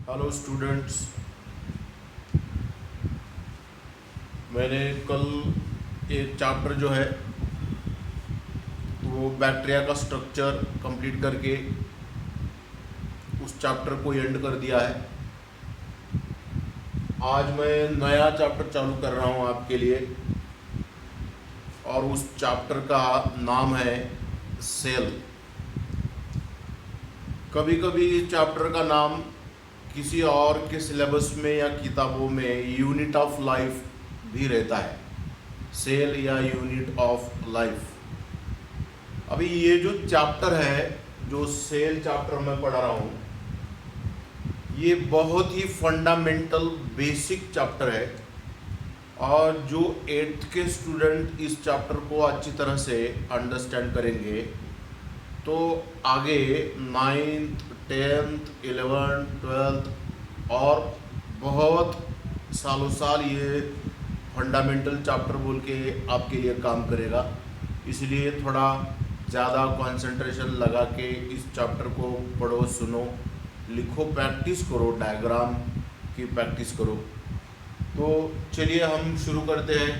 Hello students. मैंने कल एक चैप्टर जो है वो बैक्टीरिया का स्ट्रक्चर कंप्लीट करके उस चैप्टर को एंड कर दिया है। आज मैं नया चैप्टर चालू कर रहा हूँ आपके लिए और उस चैप्टर का नाम है सेल। कभी कभी इस चैप्टर का नाम किसी और के सिलेबस में या किताबों में यूनिट ऑफ लाइफ भी रहता है, सेल या यूनिट ऑफ लाइफ। अभी ये जो चैप्टर है, जो सेल चैप्टर मैं पढ़ा रहा हूँ, ये बहुत ही फंडामेंटल बेसिक चैप्टर है और जो 8th के स्टूडेंट इस चैप्टर को अच्छी तरह से अंडरस्टैंड करेंगे तो आगे 9th 10th 11th 12th और बहुत सालों साल ये फंडामेंटल चैप्टर बोल के आपके लिए काम करेगा। इसलिए थोड़ा ज़्यादा कंसंट्रेशन लगा के इस चैप्टर को पढ़ो, सुनो, लिखो, प्रैक्टिस करो, डायग्राम की प्रैक्टिस करो। तो चलिए हम शुरू करते हैं।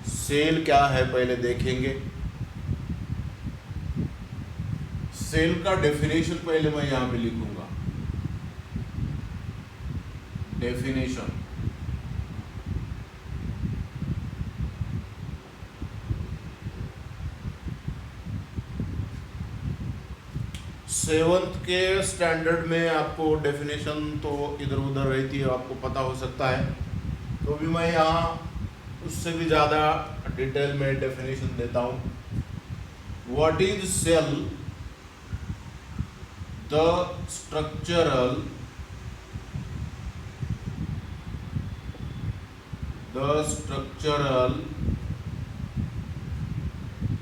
सेल क्या है पहले देखेंगे। सेल का डेफिनेशन पहले मैं यहाँ पे लिखूंगा। डेफिनेशन, सेवंथ के स्टैंडर्ड में आपको डेफिनेशन तो इधर उधर रहती है, आपको पता हो सकता है, तो भी मैं यहाँ उससे भी ज़्यादा डिटेल में डेफिनेशन देता हूँ। What is cell? The structural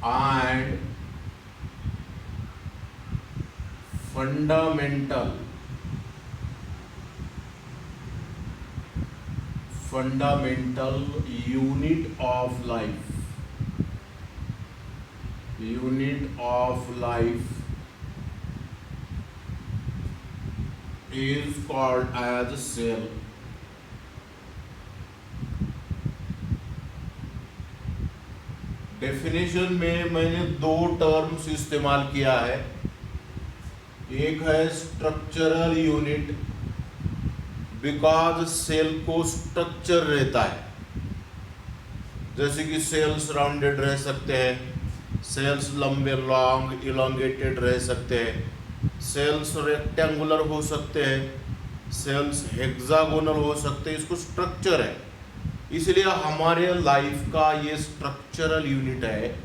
and fundamental unit of life is called as a cell. Definition में मैंने दो टर्म्स इस्तेमाल किया है। एक है स्ट्रक्चरल यूनिट, बिकॉज सेल को स्ट्रक्चर रहता है, जैसे कि सेल्स राउंडेड रह सकते हैं, सेल्स लंबे लॉन्ग इलोंगेटेड रह सकते हैं, सेल्स रेक्टेंगुलर हो सकते हैं, सेल्स हेक्सागोनल हो सकते हैं। इसको स्ट्रक्चर है, इसलिए हमारे लाइफ का ये स्ट्रक्चरल यूनिट है।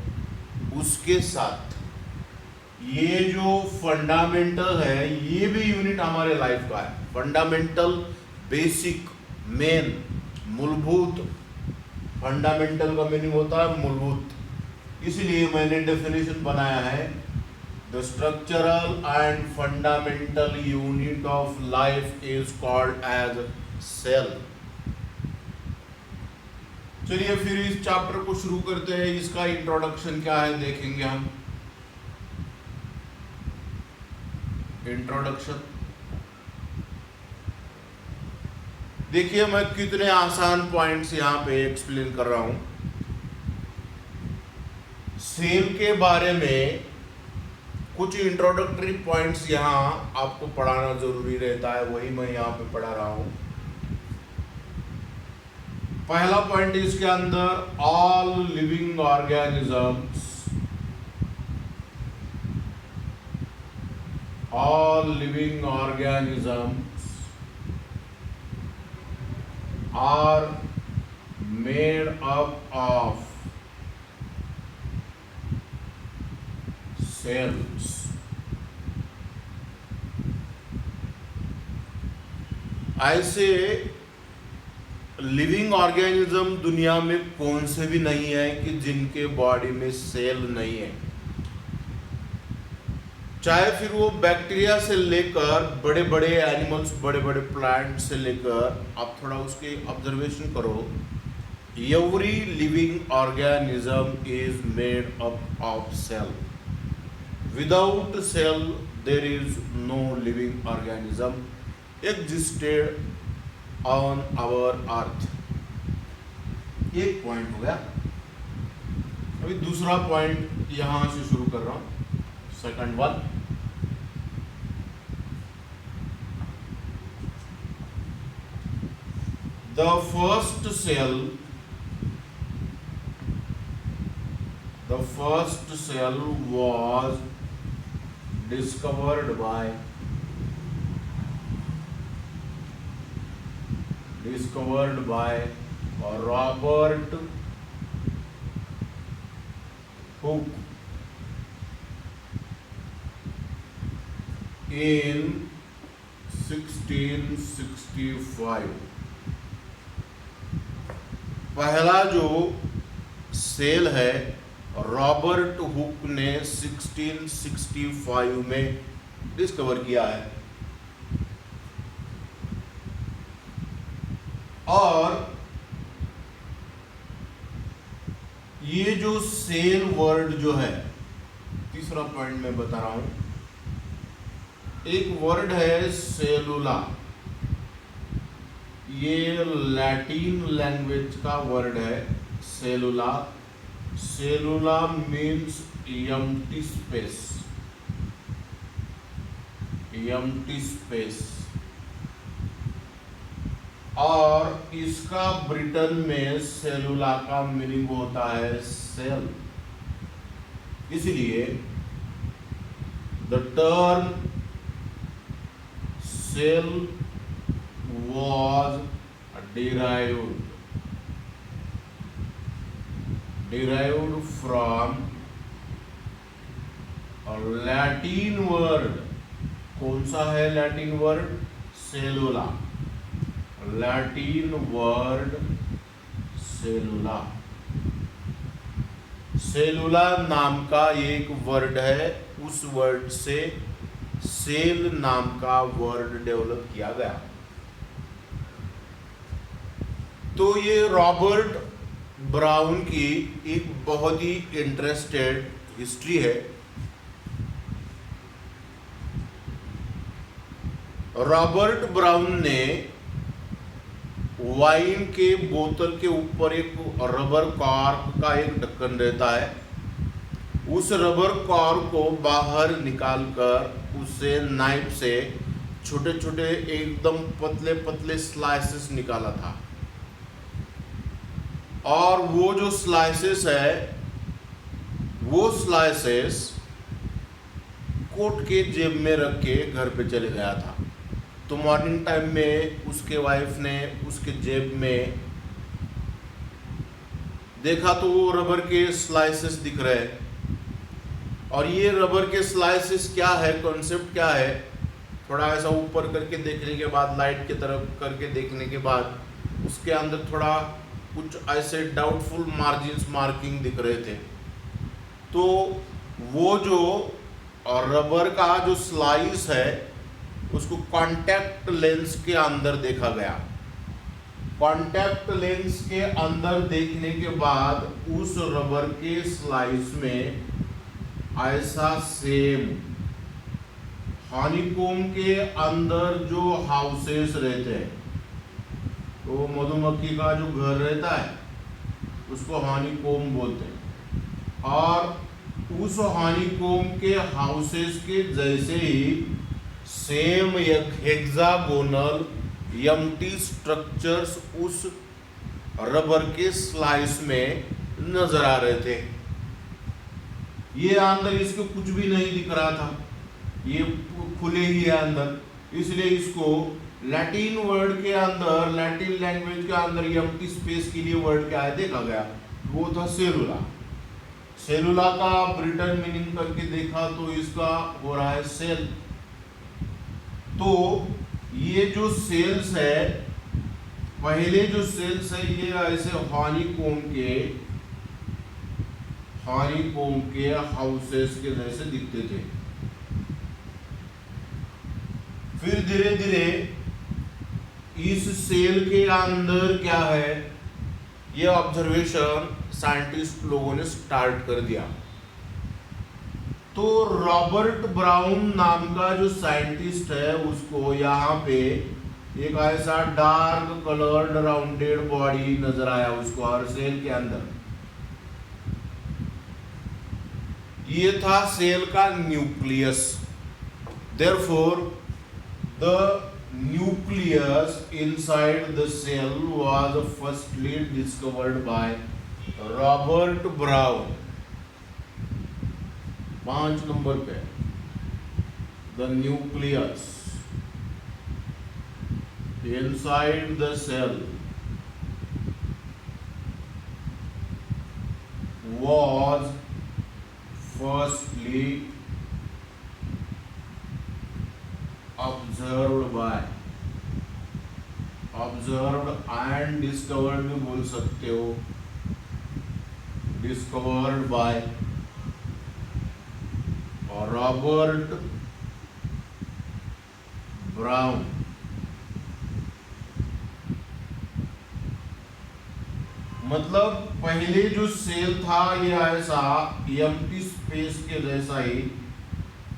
उसके साथ ये जो फंडामेंटल है, ये भी यूनिट हमारे लाइफ का है। फंडामेंटल, बेसिक, मेन, मूलभूत। फंडामेंटल का मीनिंग होता है मूलभूत। इसलिए मैंने डेफिनेशन बनाया है, the structural and fundamental unit of life is called as cell. चलिए फिर इस चैप्टर को शुरू करते हैं। इसका इंट्रोडक्शन क्या है देखेंगे हम। इंट्रोडक्शन देखिए, मैं कितने आसान पॉइंट्स यहाँ पे एक्सप्लेन कर रहा हूं। सेल के बारे में कुछ इंट्रोडक्टरी पॉइंट्स यहाँ आपको पढ़ाना जरूरी रहता है, वही मैं यहाँ पे पढ़ा रहा हूं। पहला पॉइंट इसके अंदर, all living organisms are made up of cells. ऐसे लिविंग ऑर्गेनिज्म दुनिया में कौन से भी नहीं है कि जिनके बॉडी में सेल नहीं है। चाहे फिर वो बैक्टीरिया से लेकर बड़े बड़े एनिमल्स, बड़े बड़े प्लांट से लेकर, आप थोड़ा उसके ऑब्जर्वेशन करो। Every living organism is made up of cell. Without cell there is no living organism existed on our earth। एक पॉइंट हो गया। अभी दूसरा पॉइंट यहां से शुरू कर रहा हूं। Second one, the first cell was discovered by Robert Hooke in 1665। पहला जो सेल है रॉबर्ट हुक ने 1665 में डिस्कवर किया है। और ये जो सेल वर्ड जो है, तीसरा पॉइंट मैं बता रहा हूं, एक वर्ड है सेलुला। ये लैटिन लैंग्वेज का वर्ड है सेलुला। सेलुला मीन्स एम्प्टी स्पेस। और इसका ब्रिटेन में सेलुला का मीनिंग होता है सेल। इसलिए the term cell was derived from a Latin word। कौन सा है Latin word? Cellula. Latin word cellula. Cellula नाम का एक वर्ड है, उस वर्ड से सेल नाम का वर्ड डेवलप किया गया। तो ये रॉबर्ट ब्राउन की एक बहुत ही इंटरेस्टेड हिस्ट्री है। रॉबर्ट ब्राउन ने वाइन के बोतल के ऊपर एक रबर कॉर्क का एक ढक्कन रहता है, उस रबर कॉर्क को बाहर निकालकर उससे नाइफ से छोटे छोटे एकदम पतले पतले स्लाइसेस निकाला था। और वो जो स्लाइसेस है, वो स्लाइसेस कोट के जेब में रख के घर पे चले गया था। तो मॉर्निंग टाइम में उसके वाइफ ने उसके जेब में देखा तो वो रबर के स्लाइसेस दिख रहे हैं। और ये रबर के स्लाइसेस क्या है, कॉन्सेप्ट क्या है, थोड़ा ऐसा ऊपर करके देखने के बाद, लाइट की तरफ करके देखने के बाद उसके अंदर थोड़ा कुछ ऐसे डाउटफुल मार्किंग दिख रहे थे। तो वो जो रबर का जो स्लाइस है उसको कांटेक्ट लेंस के अंदर देखा गया। कांटेक्ट लेंस के अंदर देखने के बाद उस रबर के स्लाइस में ऐसा सेम हनीकॉम्ब के अंदर जो हाउसेस रहते हैं, तो मधुमक्खी का जो घर रहता है उसको हनीकॉम्ब बोलते हैं। और उस हनीकॉम्ब के हाउसेस के जैसे ही सेम एक हेक्सागोनल एम्प्टी स्ट्रक्चर्स उस रबर के स्लाइस में नजर आ रहे थे। ये अंदर इसको कुछ भी नहीं दिख रहा था, ये खुले ही है अंदर, इसलिए इसको लैटिन वर्ड के अंदर, लैटिन लैंग्वेज के अंदर एम्प्टी स्पेस के लिए वर्ड क्या है देखा गया, वो था सेलुला। सेलुला का ब्रिटेन मीनिंग करके देखा तो इसका हो रहा है सेल। तो ये जो सेल्स है, पहले जो सेल्स है ये ऐसे हनीकॉम्ब के हाउसेस के जैसे दिखते थे। फिर धीरे धीरे इस सेल के अंदर क्या है, ये ऑब्जर्वेशन साइंटिस्ट लोगों ने स्टार्ट कर दिया। तो रॉबर्ट ब्राउन नाम का जो साइंटिस्ट है उसको यहाँ पे एक ऐसा डार्क कलर्ड राउंडेड बॉडी नजर आया उसको हर सेल के अंदर। ये था सेल का nucleus. Therefore the nucleus inside the cell was firstly discovered by Robert Brown. 5 number पे the nucleus inside the cell was firstly observed and discovered भी बोल सकते हो, discovered by रॉबर्ट ब्राउन। मतलब पहले जो सेल था ये ऐसा एम्प्टी स्पेस के जैसा ही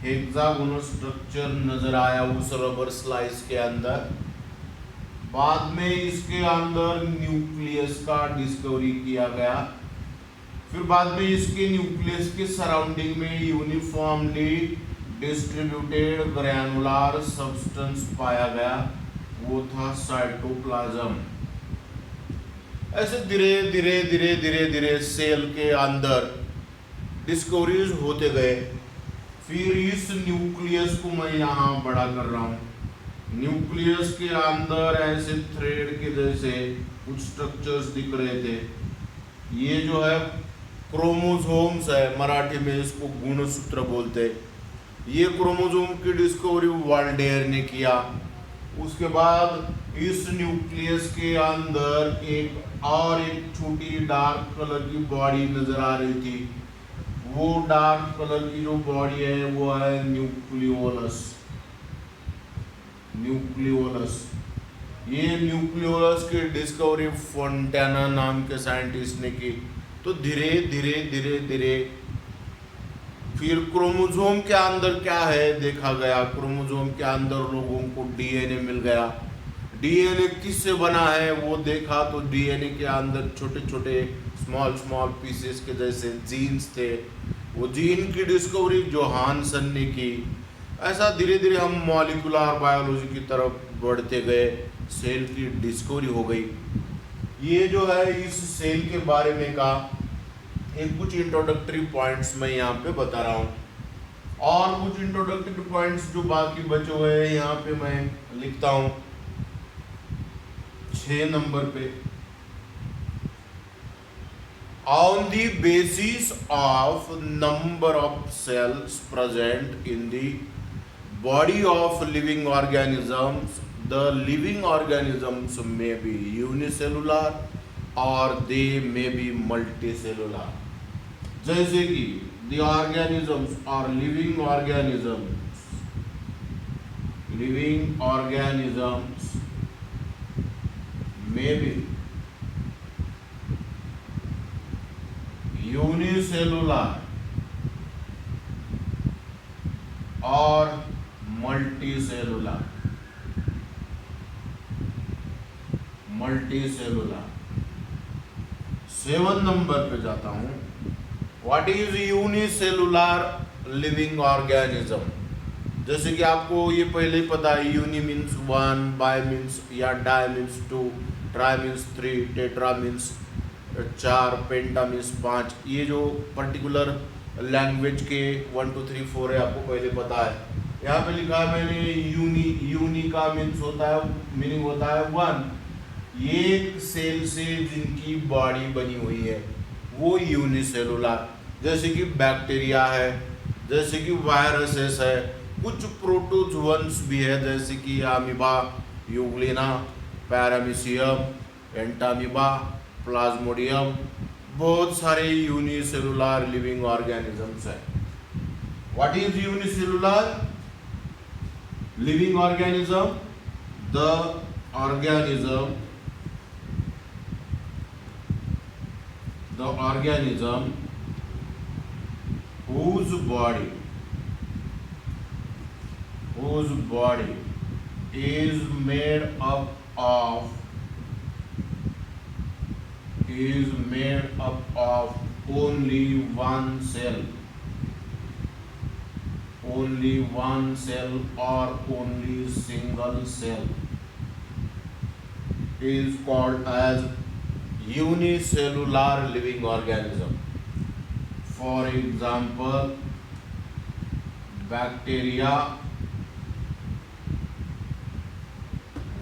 हेक्सागोनल स्ट्रक्चर नजर आया उस रबर स्लाइस के अंदर। बाद में इसके अंदर न्यूक्लियस का डिस्कवरी किया गया। फिर बाद में इसके न्यूक्लियस के सराउंडिंग में यूनिफॉर्मली डिस्ट्रीब्यूटेड ग्रैनुलर सब्सटेंस पाया गया, वो था साइटोप्लाज्म। ऐसे धीरे धीरे धीरे धीरे धीरे सेल के अंदर डिस्कवरीज होते गए। फिर इस न्यूक्लियस को मैं यहाँ बड़ा कर रहा हूँ। न्यूक्लियस के अंदर ऐसे थ्रेड के जैसे कुछ स्ट्रक्चर्स दिख रहे थे। ये जो है क्रोमोसोम्स है, मराठी में इसको गुणसूत्र बोलते हैं। ये क्रोमोसोम की डिस्कवरी वाल्डेयर ने किया। उसके बाद इस न्यूक्लियस के अंदर एक छोटी डार्क कलर की बॉडी नजर आ रही थी। वो डार्क कलर की जो बॉडी है वो है न्यूक्लियोलस। ये न्यूक्लियोलस की डिस्कवरी फोंटाना नाम के साइंटिस्ट ने की। तो धीरे धीरे धीरे धीरे फिर क्रोमोसोम के अंदर क्या है देखा गया। क्रोमोसोम के अंदर लोगों को डीएनए मिल गया। डीएनए किससे बना है वो देखा, तो डीएनए के अंदर छोटे छोटे स्मॉल पीसेस के जैसे जीन्स थे। वो जीन की डिस्कवरी जोहानसन ने की। ऐसा धीरे धीरे हम मॉलिक्यूलर बायोलॉजी की तरफ बढ़ते गए। सेल की डिस्कवरी हो गई। ये जो है इस सेल के बारे में का एक कुछ इंट्रोडक्टरी पॉइंट्स मैं यहाँ पे बता रहा हूँ, और कुछ इंट्रोडक्टरी पॉइंट्स जो बाकी बचे हुए हैं यहाँ पे मैं लिखता हूँ 6 नंबर पे। On the basis of number of cells present in the body of living organisms, the living organisms may be unicellular or they may be multicellular। जैसे कि the organisms or living organisms may be unicellular और multicellular। 7 number पे जाता हूँ। What is unicellular living organism. जैसे कि आपको ये पहले ही पता है, यूनि मीन्स 1, बाय मीन्स या di means 2, tri means 3, tetra means 4, penta means 5। ये जो पर्टिकुलर लैंग्वेज के 1 2 3 4 है आपको पहले पता है। यहाँ पे लिखा है मैंने यूनि का मीन्स होता है, मीनिंग होता है 1। एक सेल से जिनकी बॉडी बनी हुई है वो यूनिसेलुलर। जैसे कि बैक्टीरिया है, जैसे कि वायरसेस है, कुछ प्रोटोजोअन्स भी है जैसे कि amoeba, Euglena, paramecium, Entamoeba, Plasmodium. बहुत सारे यूनिसेलुलर लिविंग ऑर्गेनिजम्स है। What is unicellular living organism? The organism whose body whose body is made up of only one cell or only single cell is called as unicellular living organism. For example, bacteria,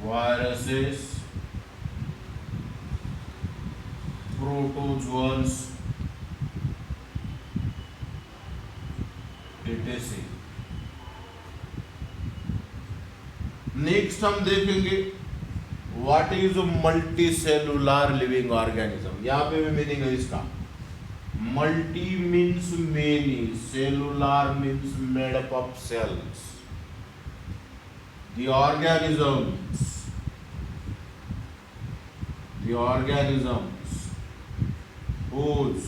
viruses, protozoans, etc. Next हम देखेंगे what is multicellular living organism. यहाँ पे भी meaning है इसका। Multi means many, cellular means made up of cells. The organisms whose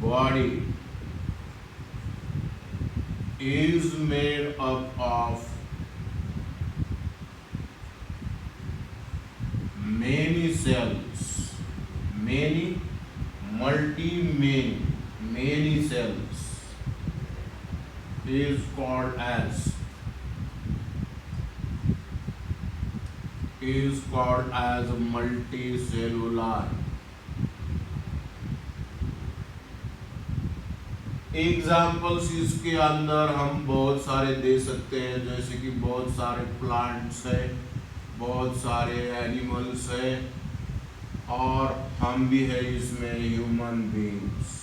body is made up of many cells, many cells is called as multicellular। Examples इसके अंदर हम बहुत सारे दे सकते हैं, जैसे कि बहुत सारे प्लांट्स है, बहुत सारे एनिमल्स है, और हम भी है इसमें ह्यूमन बीइंग्स।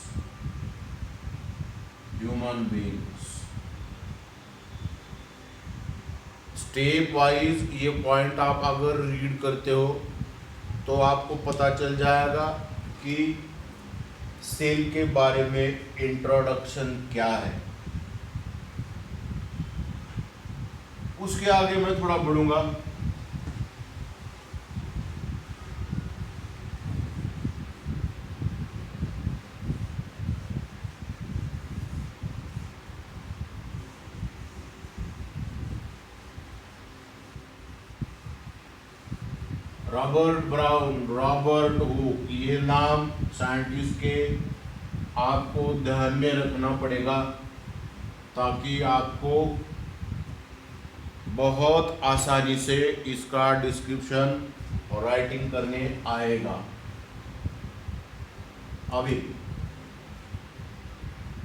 स्टेप वाइज ये पॉइंट आप अगर रीड करते हो तो आपको पता चल जाएगा कि सेल के बारे में इंट्रोडक्शन क्या है। उसके आगे मैं थोड़ा बढ़ूंगा। रॉबर्ट हुक, ये नाम साइंटिस्ट के आपको ध्यान में रखना पड़ेगा ताकि आपको बहुत आसानी से इसका डिस्क्रिप्शन और राइटिंग करने आएगा। अभी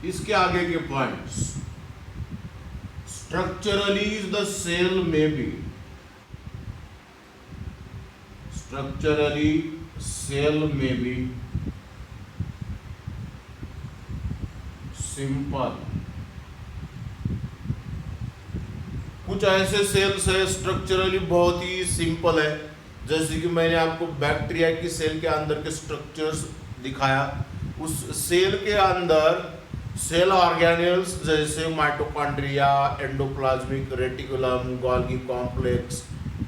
इसके आगे के पॉइंट्स। स्ट्रक्चरली द सेल में बी, सिंपल। कुछ ऐसे सेल्स है स्ट्रक्चरली बहुत ही सिंपल है, जैसे कि मैंने आपको बैक्टीरिया की सेल के अंदर के स्ट्रक्चर्स दिखाया। उस सेल के अंदर सेल ऑर्गेनेल्स जैसे mitochondria, endoplasmic reticulum, Golgi complex,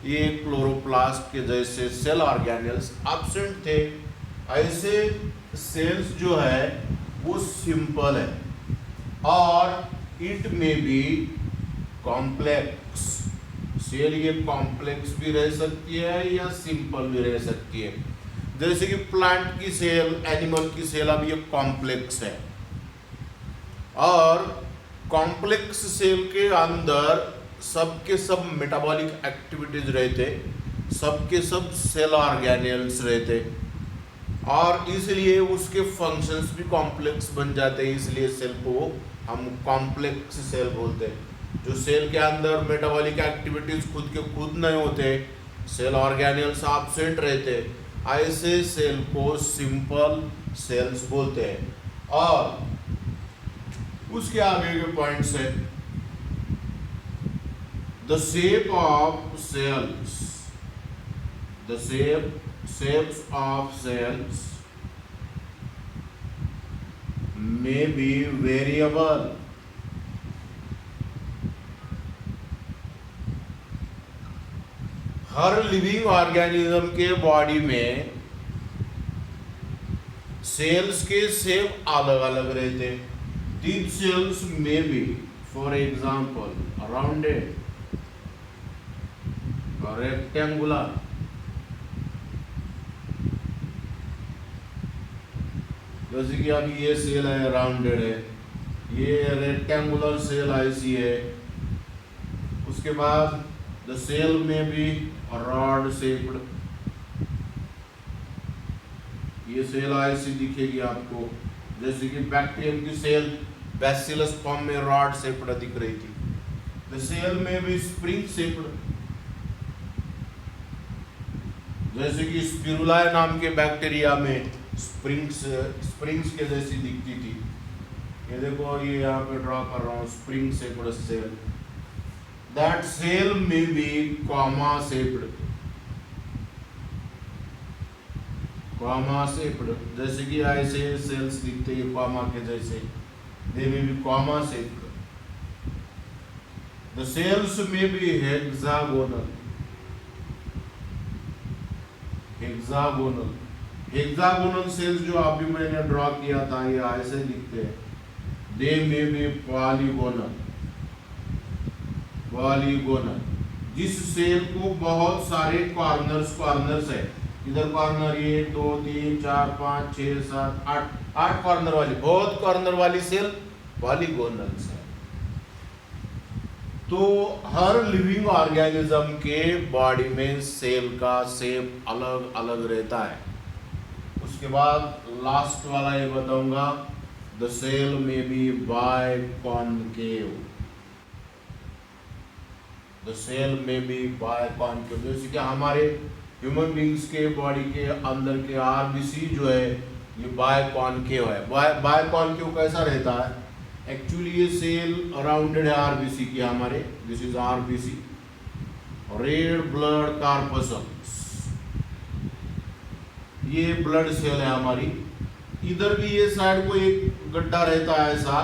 ये क्लोरोप्लास्ट के जैसे सेल ऑर्गेनेल्स एब्सेंट थे। ऐसे सेल्स जो है वो सिंपल है और इट में बी कॉम्प्लेक्स। सेल ये कॉम्प्लेक्स भी रह सकती है या सिंपल भी रह सकती है। जैसे कि प्लांट की सेल, एनिमल की सेल, अब ये कॉम्प्लेक्स है। और कॉम्प्लेक्स सेल के अंदर सबके सब मेटाबॉलिक एक्टिविटीज रहते, सबके सब सेल ऑर्गेनेल्स रहते, और इसलिए उसके फंक्शंस भी कॉम्प्लेक्स बन जाते हैं। इसलिए सेल को हम कॉम्प्लेक्स सेल बोलते हैं। जो सेल के अंदर मेटाबॉलिक एक्टिविटीज खुद के खुद नहीं होते, सेल ऑर्गेनेल्स एब्सेंट रहते, ऐसे सेल को सिंपल सेल्स बोलते हैं। और उसके आगे के पॉइंट्स है द शेप ऑफ सेल्स, द shapes of cells may be variable। हर लिविंग ऑर्गेनिज्म के बॉडी में सेल्स के शेप अलग अलग रहते। These cells may be, For example, rounded or rectangular. जैसे कि अभी ये सेल है राउंडेड है, ये रेक्टेंगुलर सेल ऐसी है। उसके बाद द सेल में भी रॉड शेप्ड, ये सेल ऐसी दिखेगी आपको, जैसे कि बैक्टीरियम की सेल बैसिलस फॉर्म में रॉड शेप्ड दिख रही थी। द सेल में भी स्प्रिंग शेप्ड, जैसे कि स्पिरुला नाम के बैक्टीरिया में स्प्रिंग्स के जैसी दिखती थी। ये देखो, ये यहाँ पे ड्रॉ कर रहा हूँ, spring shaped cell. That cell में be comma shaped, comma shaped, जैसे कि ऐसे सेल्स दिखते हैं कॉमा के जैसे, दे में भी कॉमा शेप्ड। द सेल्स में भी हेक्सागोनल, हेक्सागोनल, हेक्सागोनल सेल्स जो अभी मैंने ड्रॉ किया था ये ऐसे दिखते हैं। दे में भी पॉलीगोनल, पॉलीगोनल, जिस सेल को बहुत सारे कॉर्नर्स है, इधर कॉर्नर 1 2 3 4 5 6 7 8 कॉर्नर वाली, बहुत कॉर्नर वाली सेल पॉलीगोनल है। तो हर लिविंग ऑर्गेनिज्म के बॉडी में सेल का शेप अलग अलग रहता है। उसके बाद लास्ट वाला ये बताऊंगा, द सेल में बी बाइकॉन्केव, द सेल में बी बाइकॉन्केव, जैसे कि हमारे ह्यूमन बींग्स के बॉडी के अंदर के आरबीसी जो है ये बाइकॉन्केव है। बाइकॉन्केव कैसा रहता है? एक्चुअली ये सेल राउंडेड है आरबीसी की हमारे, this is RBC, red blood corpuscles, ये ब्लड सेल है हमारी। इधर भी ये साइड को एक गड्ढा रहता है ऐसा,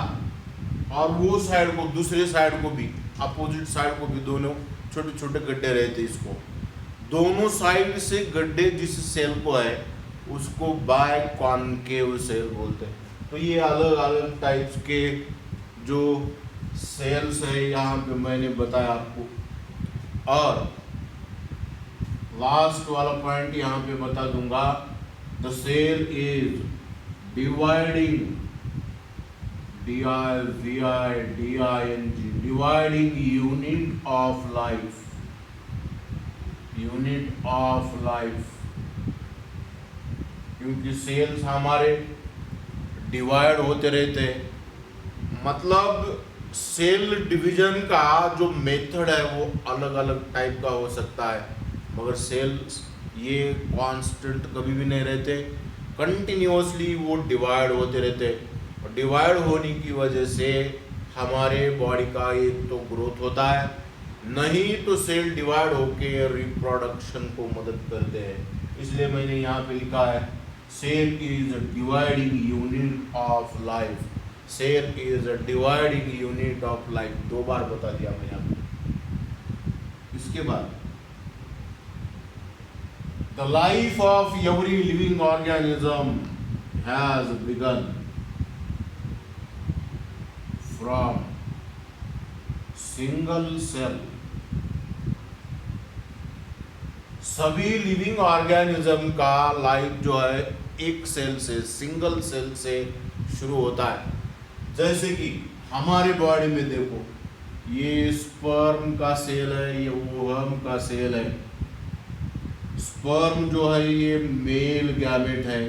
और वो साइड को, दूसरे साइड को भी, अपोजिट साइड को भी दोनों छोटे छोटे गड्ढे रहते हैं। इसको दोनों साइड से गड्ढे जिस सेल को है उसको बाइकॉन्केव सेल बोलते हैं। तो ये अलग अलग टाइप्स के जो सेल्स है यहाँ पे मैंने बताया आपको। और लास्ट वाला पॉइंट यहाँ पे बता दूंगा, the cell is dividing, dividing unit of life, unit of life. क्योंकि सेल्स हमारे डिवाइड होते रहते, मतलब सेल डिवीजन का जो मेथड है वो अलग अलग टाइप का हो सकता है, मगर सेल्स ये कांस्टेंट कभी भी नहीं रहते, कंटिन्यूअसली वो डिवाइड होते रहते। और डिवाइड होने की वजह से हमारे बॉडी का एक तो ग्रोथ होता है, नहीं तो सेल डिवाइड होके रिप्रोडक्शन को मदद करते हैं। इसलिए मैंने यहाँ पे लिखा है, cell is a dividing unit of life, cell is a dividing unit of life, 2 बार बता दिया मैं यहाँ पे। इसके बाद the life of every living organism has began from single cell. सभी लिविंग ऑर्गेनिज्म का लाइफ जो है एक सेल से, सिंगल सेल से शुरू होता है। जैसे कि हमारे बॉडी में देखो, ये स्पर्म का सेल है, ये ओवम का सेल है। स्पर्म जो है ये मेल गैमेट है,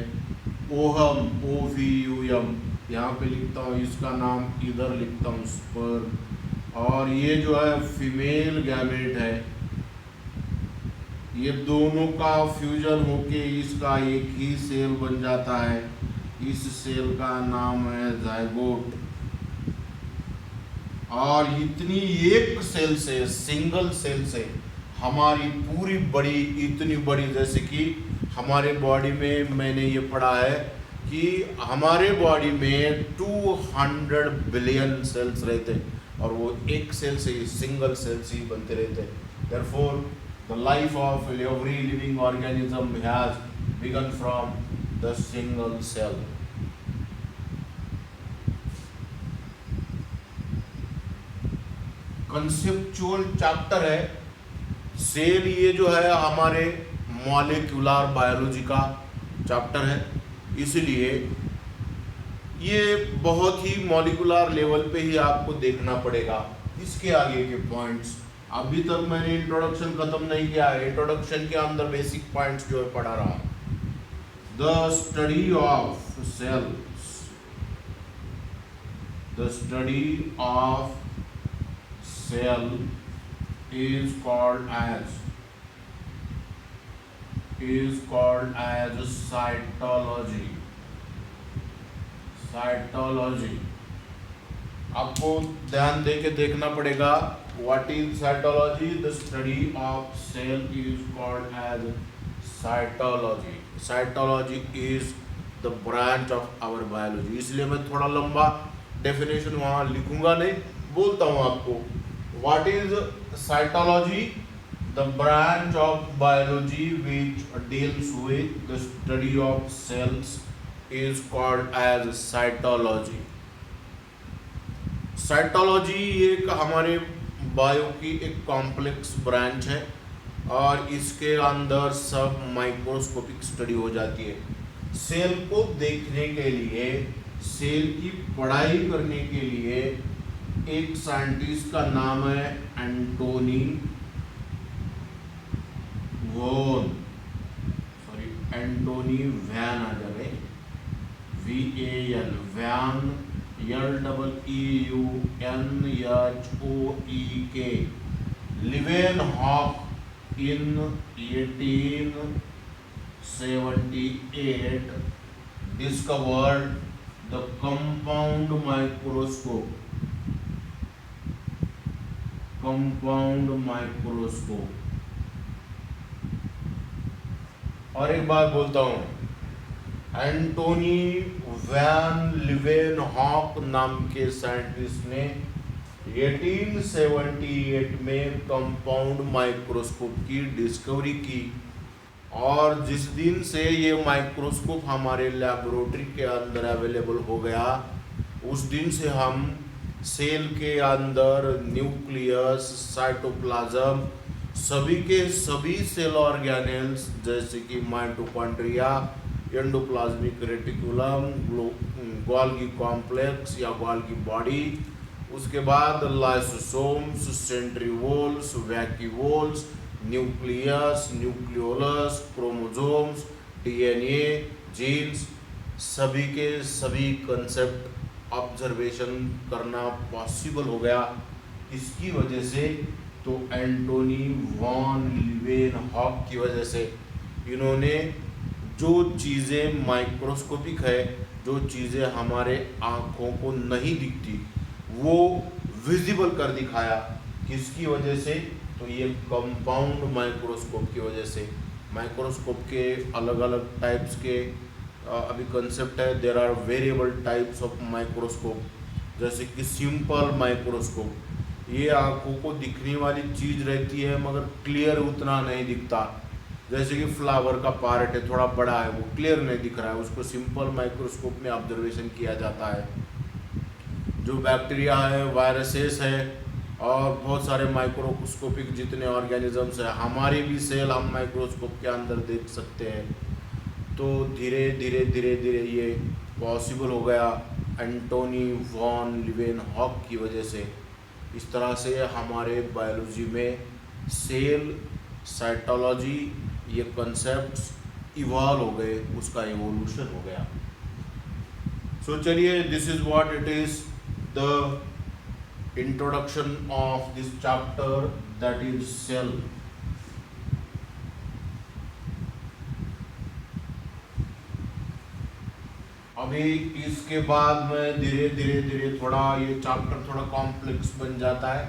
ओवम ओवीयूएम, यहाँ पे लिखता हूँ, इसका नाम इधर लिखता हूँ स्पर्म। और ये जो है फीमेल गैमेट है, ये दोनों का फ्यूजन होके इसका एक ही सेल बन जाता है। इस सेल का नाम है जाइगोट। और इतनी एक सेल से, सिंगल सेल से हमारी पूरी बड़ी, इतनी बड़ी, जैसे कि हमारे बॉडी में मैंने ये पढ़ा है कि हमारे बॉडी में 200 बिलियन सेल्स रहते और वो एक सेल से ही, सिंगल सेल से ही बनते रहते। Therefore the life of every living organism has begun from the single cell. Conceptual chapter है। सेल ये जो है हमारे मॉलिक्यूलर बायोलॉजी का चैप्टर है, इसलिए ये बहुत ही मॉलिक्यूलर लेवल पे ही आपको देखना पड़ेगा। इसके आगे के पॉइंट्स अभी तक मैंने इंट्रोडक्शन खत्म नहीं किया है। इंट्रोडक्शन के अंदर बेसिक पॉइंट्स जो है पढ़ा रहा हूं। The study of cells, the study of cell is called as cytology। Cytology आपको ध्यान दे के देखना पड़ेगा। What is cytology? The study of cell is called as cytology. Cytology is the branch of our biology. इसलिए मैं थोड़ा लंबा डेफिनेशन वहां लिखूंगा नहीं, बोलता हूं आपको। What is cytology? The branch of biology which deals with the study of cells is called as cytology। Cytology एक हमारे बायो की एक कॉम्प्लेक्स ब्रांच है और इसके अंदर सब माइक्रोस्कोपिक स्टडी हो जाती है। सेल को देखने के लिए, सेल की पढ़ाई करने के लिए एक साइंटिस्ट का नाम है एंटोनी वैन आ जाए, VAN, Van, LEEUNHOEK, Leeuwenhoek in 1878 discovered the compound microscope। और एक बात बोलता हूँ, एंटोनी वैन लीवेनहॉक नाम के साइंटिस्ट ने 1878 में कंपाउंड माइक्रोस्कोप की डिस्कवरी की। और जिस दिन से ये माइक्रोस्कोप हमारे लेबोरेटरी के अंदर अवेलेबल हो गया, उस दिन से हम सेल के अंदर न्यूक्लियस, साइटोप्लाज्म, सभी के सभी सेल ऑर्गेनेल्स जैसे कि mitochondria, endoplasmic reticulum, Golgi complex या गोल्गी बॉडी, उसके बाद lysosomes, centrioles, vacuoles, nucleus, nucleolus, chromosomes, DNA, genes, सभी के सभी कंसेप्ट ऑब्जर्वेशन करना पॉसिबल हो गया। इसकी वजह से तो एंटोनी वॉन लीवेनहॉक की वजह से इन्होंने जो चीज़ें माइक्रोस्कोपिक है, जो चीज़ें हमारे आँखों को नहीं दिखती, वो विजिबल कर दिखाया। किसकी वजह से? तो ये कंपाउंड माइक्रोस्कोप की वजह से। माइक्रोस्कोप के अलग अलग टाइप्स के अभी कंसेप्ट है। There are variable types of microscope, जैसे कि सिंपल माइक्रोस्कोप, ये आँखों को दिखने वाली चीज़ रहती है मगर क्लियर उतना नहीं दिखता। जैसे कि फ्लावर का पार्ट है, थोड़ा बड़ा है, वो क्लियर नहीं दिख रहा है, उसको सिंपल माइक्रोस्कोप में ऑब्जर्वेशन किया जाता है। जो बैक्टीरिया है, वायरसेस है और बहुत सारे माइक्रोस्कोपिक जितने ऑर्गेनिजम्स हैं, हमारे भी सेल हम माइक्रोस्कोप के अंदर देख सकते हैं। तो धीरे धीरे ये पॉसिबल हो गया एंटोनी वॉन लीवेनहॉक की वजह से। इस तरह से हमारे बायोलॉजी में सेल, साइटोलॉजी, ये कंसेप्ट्स इवॉल्व हो गए, उसका इवोल्यूशन हो गया। सो चलिए, this is what it is the introduction of this chapter, that is cell. अभी इसके बाद में धीरे धीरे थोड़ा ये चैप्टर थोड़ा कॉम्प्लेक्स बन जाता है,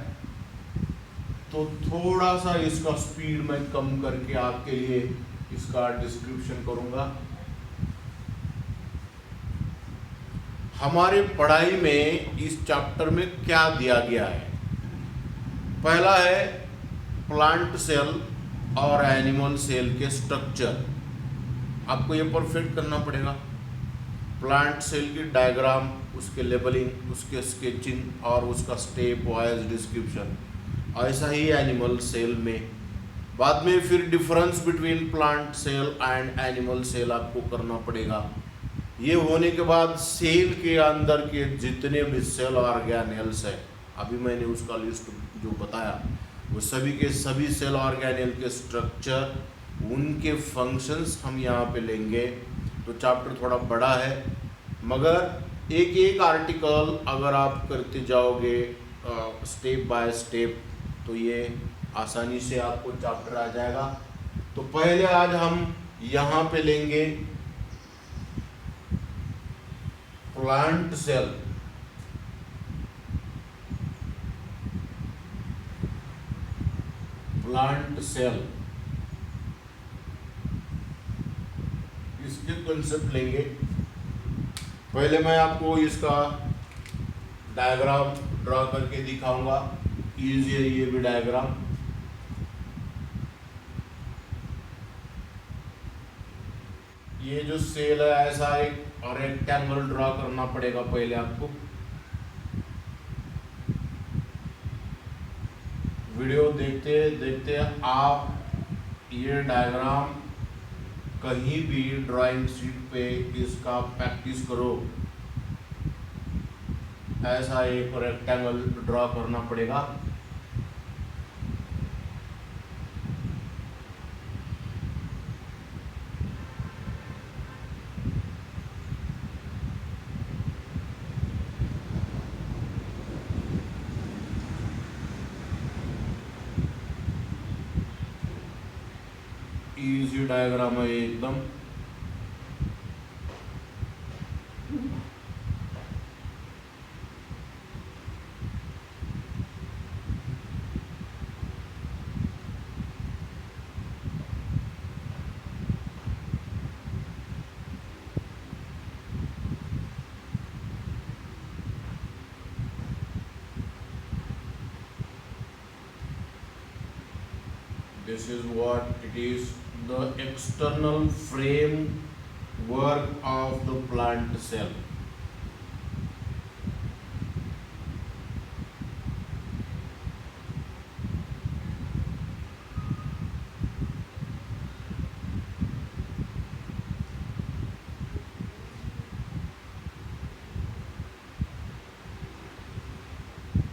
तो थोड़ा सा इसका स्पीड मैं कम करके आपके लिए इसका डिस्क्रिप्शन करूंगा। हमारे पढ़ाई में इस चैप्टर में क्या दिया गया है? पहला है प्लांट सेल और एनिमल सेल के स्ट्रक्चर। आपको ये परफेक्ट करना पड़ेगा। प्लांट सेल की डायग्राम, उसके लेबलिंग, उसके स्केचिंग और उसका स्टेप वाइज डिस्क्रिप्शन, ऐसा ही एनिमल सेल में। बाद में फिर difference between plant cell and animal cell आपको करना पड़ेगा। ये होने के बाद सेल के अंदर के जितने भी सेल ऑर्गेनेल्स है, अभी मैंने उसका लिस्ट जो बताया, वो सभी के सभी सेल ऑर्गेनेल के स्ट्रक्चर, उनके फंक्शंस हम यहाँ पे लेंगे। तो चैप्टर थोड़ा बड़ा है, मगर एक एक आर्टिकल अगर आप करते जाओगे स्टेप बाय स्टेप, तो ये आसानी से आपको चैप्टर आ जाएगा। तो पहले आज हम यहाँ पे लेंगे प्लांट सेल। प्लांट सेल इसके कॉन्सेप्ट लेंगे। पहले मैं आपको इसका डायग्राम ड्रॉ करके दिखाऊंगा। इजी है ये भी डायग्राम। ये जो सेल है ऐसा एक रेक्टेंगल ड्रॉ करना पड़ेगा पहले आपको। वीडियो देखते देखते आप ये डायग्राम कहीं भी ड्राइंग शीट पे इसका प्रैक्टिस करो। ऐसा एक रेक्टेंगल ड्रॉ करना पड़ेगा। इजी डायग्राम है एकदम। This is what it is, the external framework of the plant cell.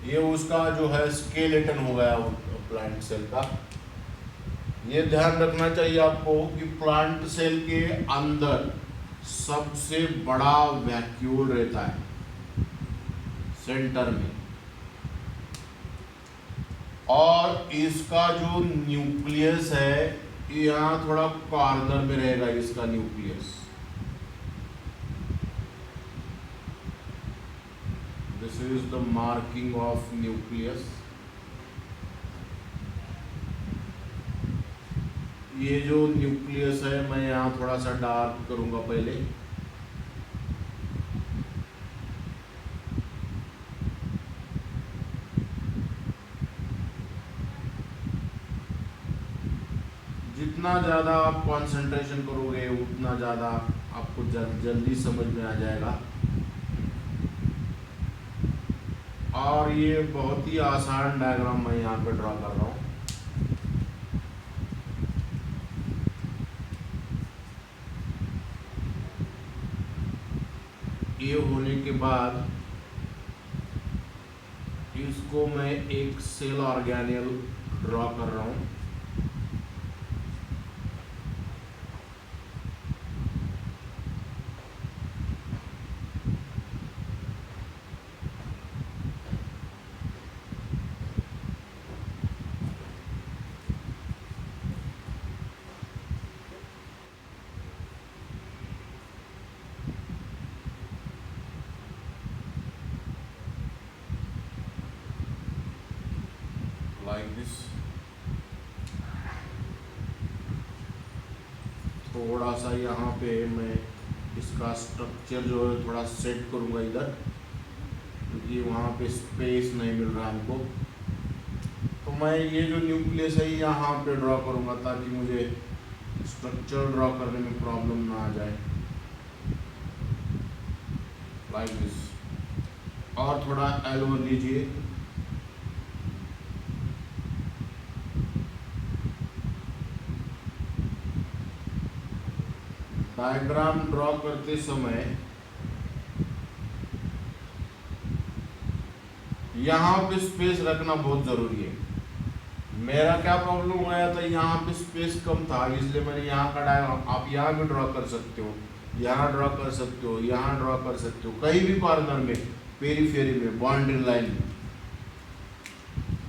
ये उसका जो है स्केलेटन हो गया प्लांट सेल का। ये ध्यान रखना चाहिए आपको कि प्लांट सेल के अंदर सबसे बड़ा वैक्यूल रहता है सेंटर में, और इसका जो न्यूक्लियस है यहाँ थोड़ा कॉर्नर में रहेगा इसका nucleus. This is the marking of nucleus. ये जो न्यूक्लियस है मैं यहाँ थोड़ा सा डार्क करूँगा पहले। जितना ज़्यादा आप कंसंट्रेशन करोगे उतना ज़्यादा आपको जल्दी समझ में आ जाएगा। और ये बहुत ही आसान डायग्राम मैं यहाँ पे ड्रॉ कर रहा हूँ। ये होने के बाद इसको मैं एक सेल ऑर्गेनेल ड्रॉ कर रहा हूँ। Like this। थोड़ा सा यहाँ पे मैं इसका स्ट्रक्चर जो है थोड़ा सेट करूँगा इधर, क्योंकि वहाँ पे स्पेस नहीं मिल रहा हमको। तो मैं ये जो न्यूक्लियस है यहाँ पे ड्रॉ करूँगा ताकि मुझे स्ट्रक्चर ड्रॉ करने में प्रॉब्लम ना आ जाए। Like this. और थोड़ा एलो लीजिए। डायग्राम ड्रॉ करते समय यहाँ पे स्पेस रखना बहुत ज़रूरी है। मेरा क्या प्रॉब्लम हो गया था, यहाँ पे स्पेस कम था, इसलिए मैंने यहाँ का डायग्राम, आप यहाँ भी ड्रॉ कर सकते हो, यहाँ ड्रॉ कर सकते हो, यहाँ ड्रॉ कर सकते हो, कहीं भी कॉर्नर में, पेरीफेरी में, बाउंड्री लाइन में।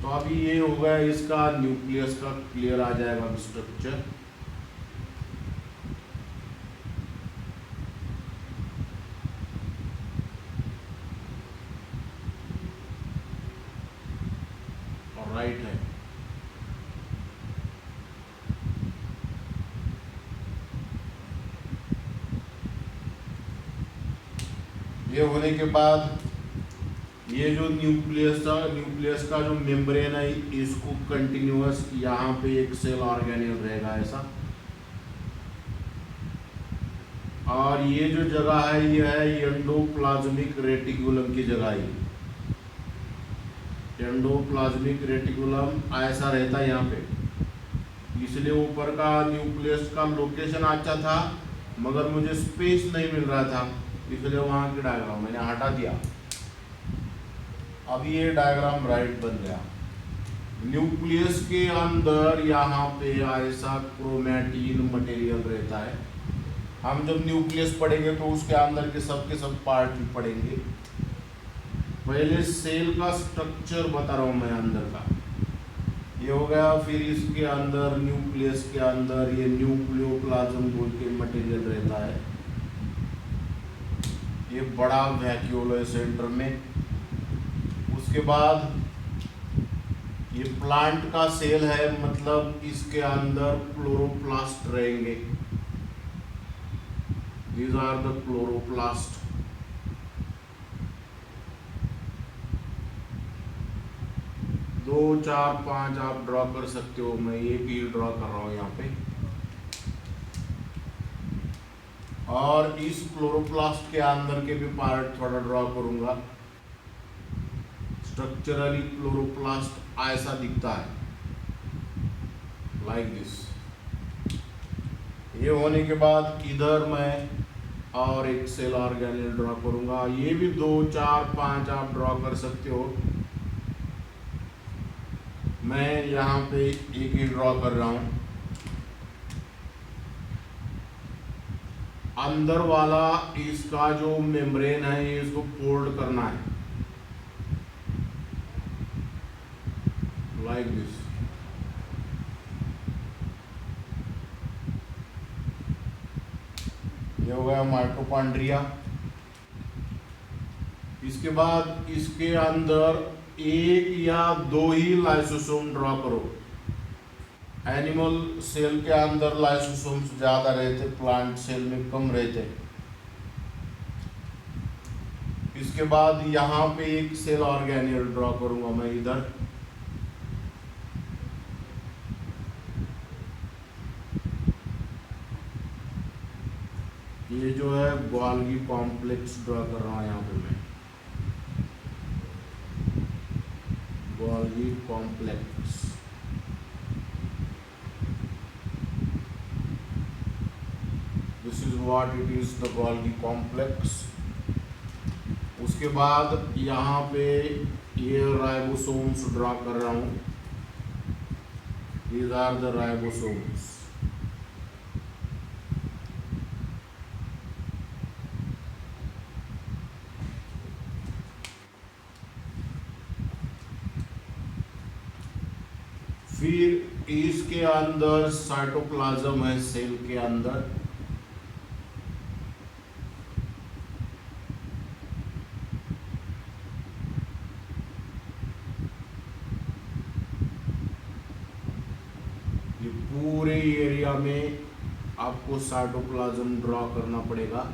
तो अभी ये हो गया इसका न्यूक्लियस का, क्लियर आ जाएगा स्ट्रक्चर। और राइट है। ये होने के बाद ये जो न्यूक्लियस का जो मेम्ब्रेन है, इसको कंटिन्यूअस यहाँ पे एक सेल ऑर्गेनेल रहेगा ऐसा। और ये जो जगह है ये है एंडोप्लाज्मिक रेटिकुलम की जगह है। एंडोप्लाज्मिक रेटिकुलम ऐसा रहता है यहाँ पे, इसलिए ऊपर का न्यूक्लियस का लोकेशन अच्छा था, मगर मुझे स्पेस नहीं मिल रहा था, इसलिए वहाँ की डायग्राम मैंने हटा दिया। अब ये डायग्राम राइट बन गया। न्यूक्लियस के अंदर यहाँ पे ऐसा क्रोमैटिन मटेरियल रहता है। हम जब न्यूक्लियस पढ़ेंगे तो उसके अंदर के सब पार्ट भी पढ़ेंगे। पहले सेल का स्ट्रक्चर बता रहा हूँ मैं अंदर का, ये हो गया। फिर इसके अंदर न्यूक्लियस के अंदर ये न्यूक्लियोप्लाज्म बोल के मटेरियल रहता है। ये बड़ा वैक्यूल है सेंटर में। उसके बाद ये प्लांट का सेल है, मतलब इसके अंदर क्लोरोप्लास्ट रहेंगे। These are the chloroplast। दो चार पांच आप ड्रॉ कर सकते हो, मैं एक ही ड्रॉ कर रहा हूँ यहाँ पे। और इस क्लोरोप्लास्ट के अंदर के भी पार्ट थोड़ा ड्रॉ करूंगा। स्ट्रक्चरली क्लोरोप्लास्ट ऐसा दिखता है, लाइक दिस। ये होने के बाद इधर मैं और एक सेल ऑर्गेनेल ड्रॉ करूंगा। ये भी दो चार पांच आप ड्रॉ कर सकते हो। मैं यहाँ पे एक ही ड्रॉ कर रहा हूँ। अंदर वाला इसका जो मेम्ब्रेन है, इसको फोल्ड करना है, लाइक दिस। ये हो गया माइटोकॉन्ड्रिया। इसके बाद इसके अंदर एक या दो ही लाइसोसोम ड्रॉ करो। एनिमल सेल के अंदर लाइसोसोम्स ज्यादा रहते, प्लांट सेल में कम रहते। इसके बाद यहाँ पे एक सेल ऑर्गेनेल ड्रॉ करूंगा मैं इधर। ये जो है गोल्गी कॉम्प्लेक्स ड्रॉ कर रहा हूँ यहाँ पे मैं, Golgi complex. This is what it is, the Golgi complex. उसके बाद यहाँ पे ये राइबोसोम्स ड्रॉ कर रहा हूँ। These are the ribosomes. फिर इसके अंदर साइटोप्लाज्म है सेल के अंदर। ये पूरे एरिया में आपको साइटोप्लाज्म ड्रॉ करना पड़ेगा।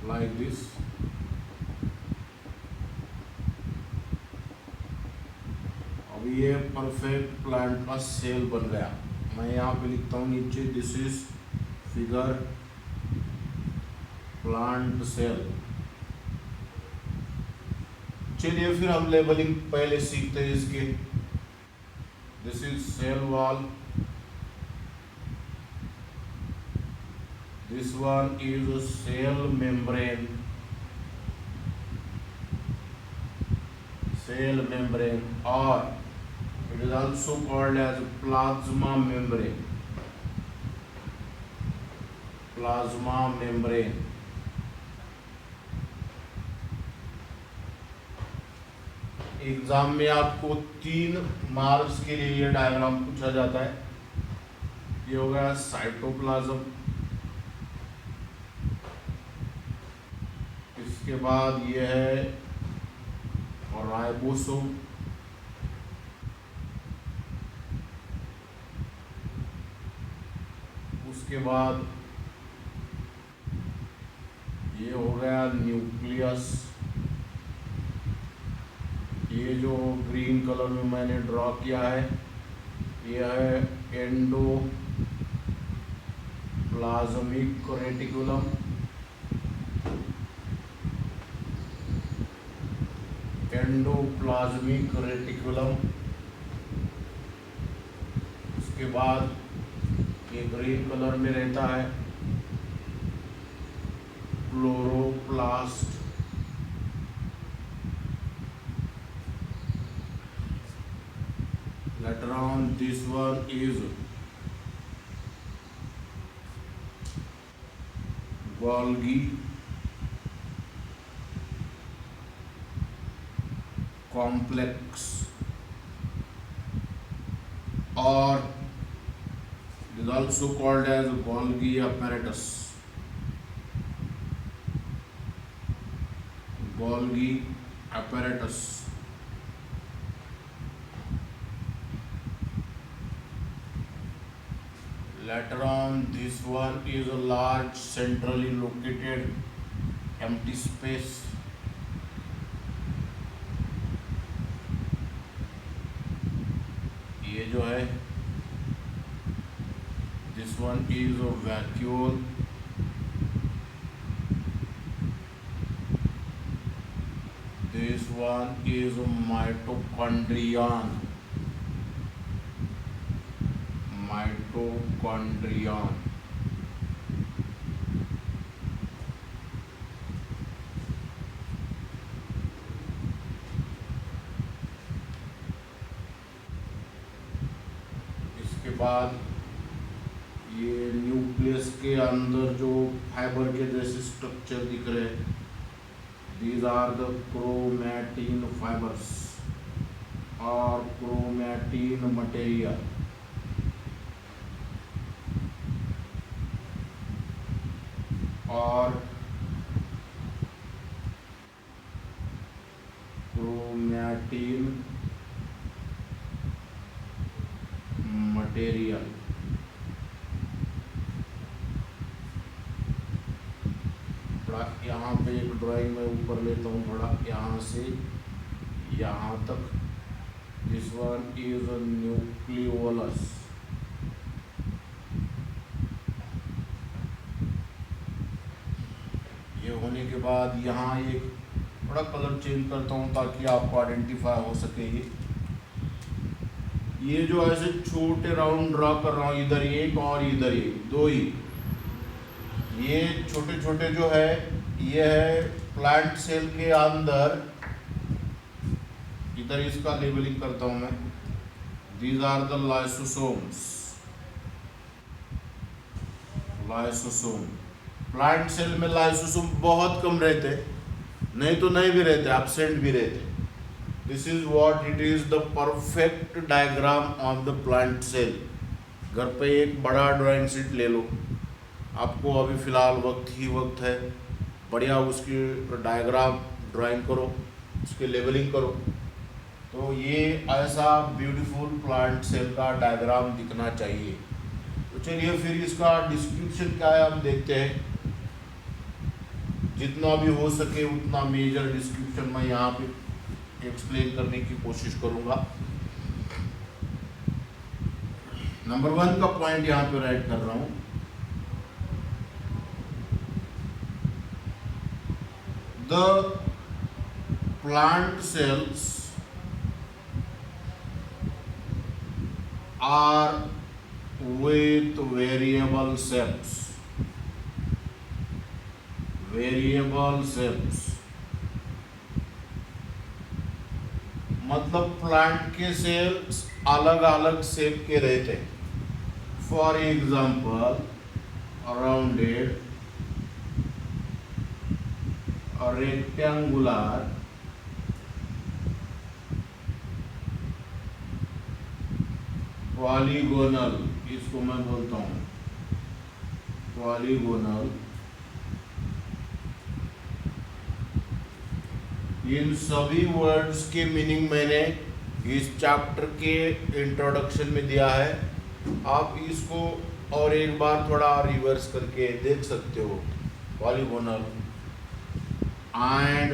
like this। अब ये परफेक्ट प्लांट का सेल बन गया। मैं यहाँ पे लिखता हूँ नीचे, this is figure plant cell. चलिए फिर हम लेबलिंग पहले सीखते हैं इसके। This is cell wall, this one is cell membrane, cell membrane, और it is also called as plasma membrane, plasma membrane। Exam में आपको 3 मार्क्स के लिए ये डायग्राम पूछा जाता है। ये हो गया साइटोप्लाज्म, इसके बाद ये है राइबोसोम, उसके बाद ये हो गया न्यूक्लियस। ये जो ग्रीन कलर में मैंने ड्रॉ किया है ये है एंडोप्लाज्मिक रेटिकुलम, एंडोप्लाज्मिक रेटिकुलम। उसके बाद ये ग्रीन कलर में रहता है chloroplast, later on this one is Golgi complex, or it is also called as Golgi apparatus, Golgi apparatus। Later on this one is a large centrally located empty space, ये जो है this one is a vacuole, this one is a mitochondrion, mitochondrion। इसके बाद ये nucleus के अंदर जो fibre के जैसे स्ट्रक्चर दिख रहे हैं, these are the chromatin fibres और क्रोमैटिन मटेरियल। और क्रोमैटिन मटेरियल। थोड़ा यहाँ पे एक ड्राइंग में ऊपर लेता हूँ, थोड़ा यहाँ से यहाँ तक। This one is a nucleolus, होने के बाद यहाँ एक थोड़ा कलर चेंज करता हूँ ताकि आपको आइडेंटिफाई हो सके। ये जो ऐसे छोटे राउंड ड्रॉ कर रहा हूँ, इधर एक और इधर एक, 2 ही। ये छोटे छोटे जो है ये है प्लांट सेल के अंदर, इधर इसका लेबलिंग करता हूँ मैं। These are the lysosomes, lysosome. Plant cell में लाइसोसोम बहुत कम रहते, नहीं तो नहीं भी रहते, एब्सेंट भी रहते। This is what it is the perfect diagram of the plant cell. घर पे एक बड़ा ड्राइंग शीट ले लो, आपको अभी फ़िलहाल वक्त है, बढ़िया उसकी डायग्राम ड्राइंग करो, उसकी लेबलिंग करो, तो ये ऐसा ब्यूटीफुल प्लांट सेल का डायग्राम दिखना चाहिए। तो चलिए फिर इसका डिस्क्रिप्शन क्या है हम देखते हैं। जितना भी हो सके उतना मेजर डिस्क्रिप्शन मैं यहाँ पे एक्सप्लेन करने की कोशिश करूँगा। नंबर 1 का पॉइंट यहाँ पे राइट कर रहा हूँ। The plant cells are with variable shapes. Variable shapes मतलब प्लांट के सेल्स अलग अलग शेप के रहते हैं. For example rounded, rectangular, polygonal, इसको मैं बोलता हूँ पॉलीगोनल. इन सभी वर्ड्स के मीनिंग मैंने इस चैप्टर के इंट्रोडक्शन में दिया है. आप इसको और एक बार थोड़ा रिवर्स करके देख सकते हो. Polygonal and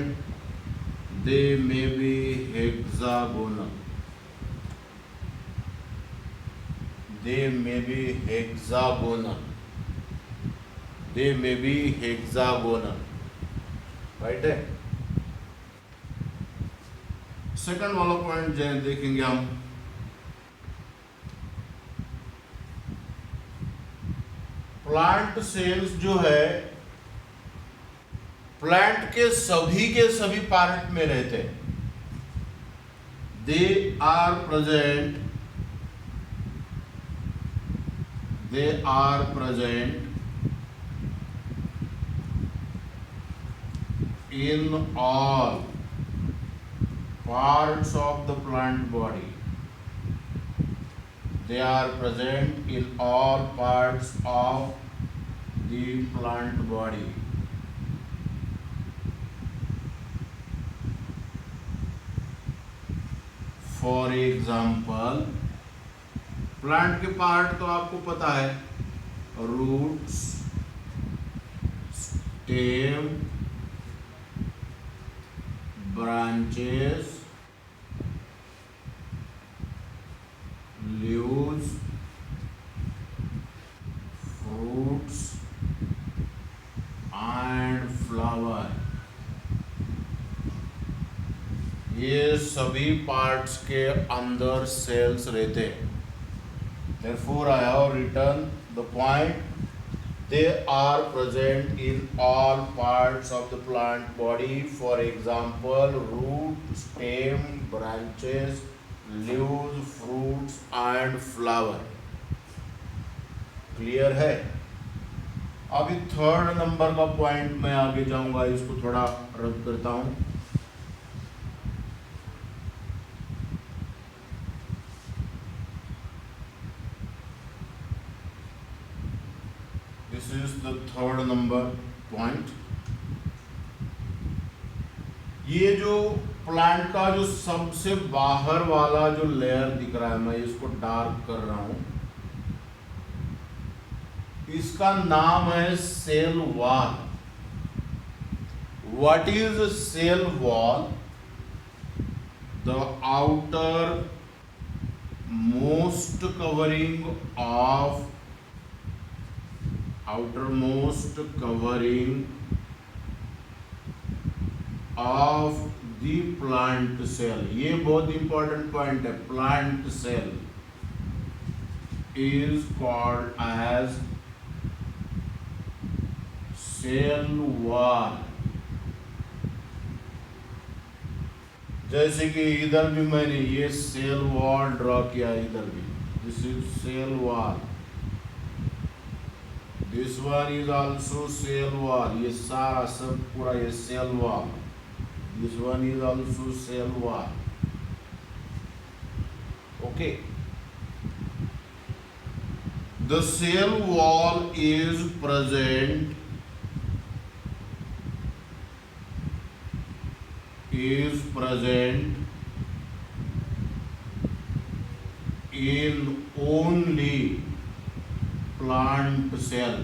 they may be hexagonal. They may be hexagonal. They may be hexagonal. Right है. सेकंड वाला पॉइंट देखेंगे हम. प्लांट सेल्स जो है प्लांट के सभी पार्ट में रहते हैं. They are present in all parts of the plant body. They are present in all parts of the plant body. For example, plant के पार्ट तो आपको पता है. Roots, stem, branches, leaves, fruits and flower. ये सभी parts के अंदर sales रहते हैं. Therefore, I have written the point. They are present in all parts of the plant body. For example, root, stem, branches, leaves, fruits and flower. Clear है. अभी third number का point मैं आगे जाऊंगा, इसको थोड़ा रब करता हूँ. This is the third number point. ये जो प्लांट का जो सबसे बाहर वाला जो लेयर दिख रहा है, मैं इसको डार्क कर रहा हूं. इसका नाम है cell wall. What is a cell wall? The outermost covering of the plant cell. ये बहुत इंपॉर्टेंट पॉइंट है. Plant cell is called as cell wall. जैसे कि इधर भी मैंने ये सेल वॉल ड्रॉ किया, इधर भी. This is cell wall. This one is also cell wall. ये सारा सब पूरा ये cell wall. This one is also cell wall. Okay. The cell wall is present in only plant cell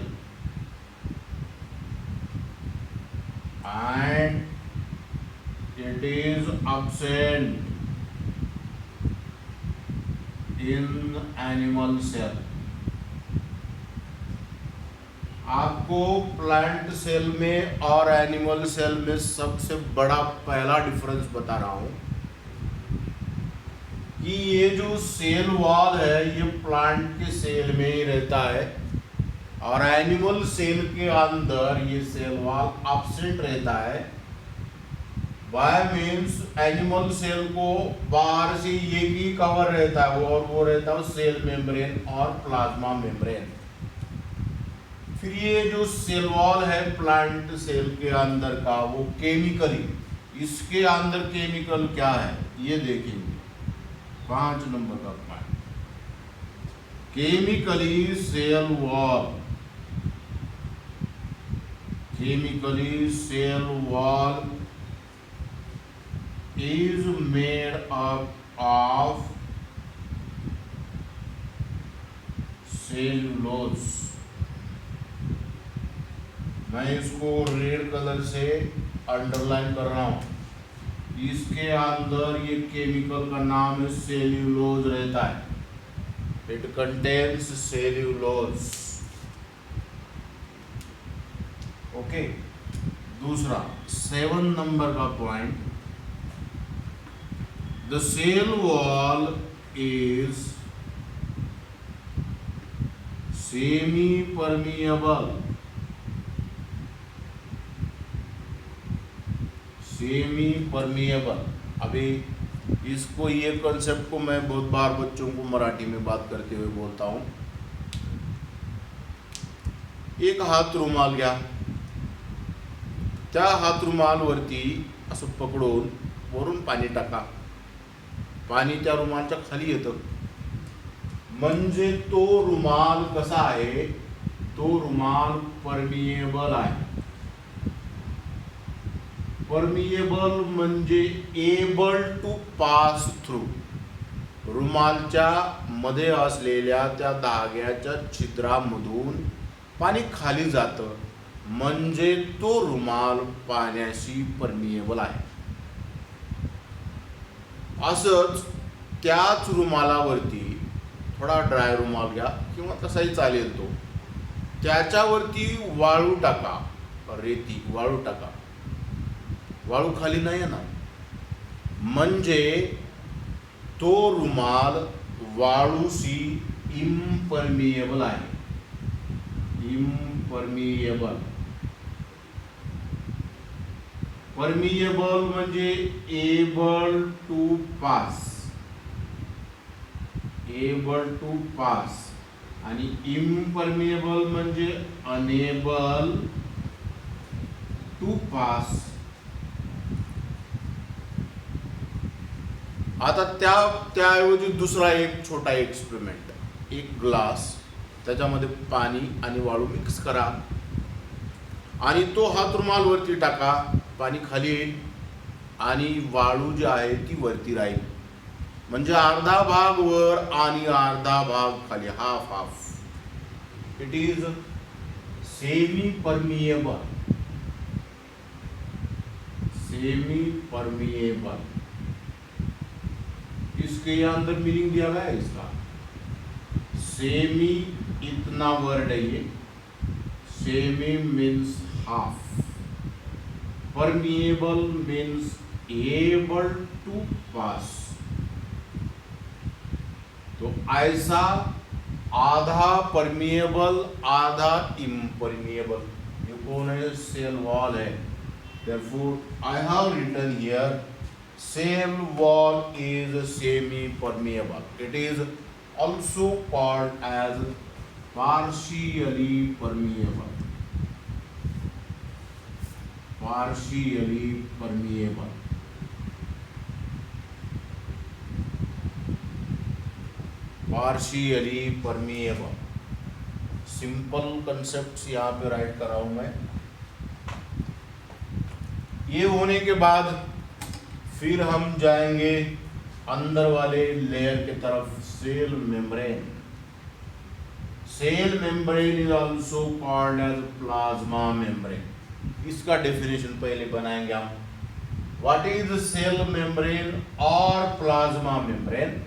and it is absent in animal cell. आपको plant cell में और animal cell में सबसे बड़ा पहला डिफरेंस बता रहा हूं कि ये जो सेल वॉल है ये प्लांट के सेल में ही रहता है और एनिमल सेल के अंदर ये सेल वॉल एब्सेंट रहता है। वाई मीन्स एनिमल सेल को बाहर से ये भी कवर रहता है और वो रहता है सेल मेम्ब्रेन और प्लाज्मा मेम्ब्रेन। फिर ये जो सेल वॉल है प्लांट सेल के अंदर का वो केमिकली, इसके अंदर केमिकल क्या है ये देखेंगे। 5 नंबर का point, chemically cell wall, chemically cell wall is made up of cellulose। मैं इसको रेड कलर से अंडरलाइन कर रहा हूं। इसके अंदर ये केमिकल का नाम है सेल्यूलोज रहता है। It contains cellulose. ओके, दूसरा 7 नंबर का point, the cell wall is semi permeable, semi permeable. अभी इसको, ये कॉन्सेप्ट को मैं बहुत बार बच्चों को मराठी में बात करते हुए बोलता हूं। एक हात रुमाल घ्या, त्या हात रुमाल वरती असं पकडून वरून पाणी टाका, पाणी त्या रुमालच्या खाली येतं, म्हणजे तो रुमाल कसा आहे, तो रुमाल परमिएबल आहे। परमिएबल म्हणजे एबल टू पास थ्रू, रुमालच्या मध्ये असलेल्या त्या धाग्याच्या छिद्रामधून पाणी खाली जातं, म्हणजे तो रुमाल पाण्याशी परमिएबल आहे। असंच त्याच रुमालावरती थोडा ड्राय रुमाल घ्या किंवा तसाही चालेल, तो त्याच्यावरती वाळू टाका, रेती वाळू टाका, वाळू खाली नाही येणार, म्हणजे तो रुमाल वाळूशी इम्परमिएबल आहे। इम्परमिएबल, परमिएबल म्हणजे able to pass, able to pass, आणि इम्परमिएबल म्हणजे अनेबल टू पास। आता त्याऐवजी दुसरा एक छोटा एक्सपेरिमेंट, एक ग्लास, त्याच्यामध्ये पाणी आणि वाळू मिक्स करा आणि तो हात रुमाल वरती टाका, पाणी खाली येईल आणि वाळू जी आहे ती वरती राहील, म्हणजे अर्धा भाग वर आणि अर्धा भाग खाली, half half. It is semi permeable, semi permeable. इसके अंदर मीनिंग दिया गया है इसका, सेमी इतना वर्ड है ये, semi means half, permeable means able to pass. तो ऐसा आधा परमिएबल आधा इम्परमिएबल, ये कौन है, सेल वॉल है। Therefore I have written here cell wall is semi permeable, it is also called as partially permeable, partially permeable। partially permeable, simple concept यहाँ पे राइट कर रहा हूं मैं। ये होने के बाद फिर हम जाएंगे अंदर वाले लेयर की तरफ, cell membrane. Cell membrane is also called as plasma membrane. इसका डेफिनेशन पहले बनाएंगे हम। व्हाट इज सेल मेम्ब्रेन और प्लाज्मा मेम्ब्रेन?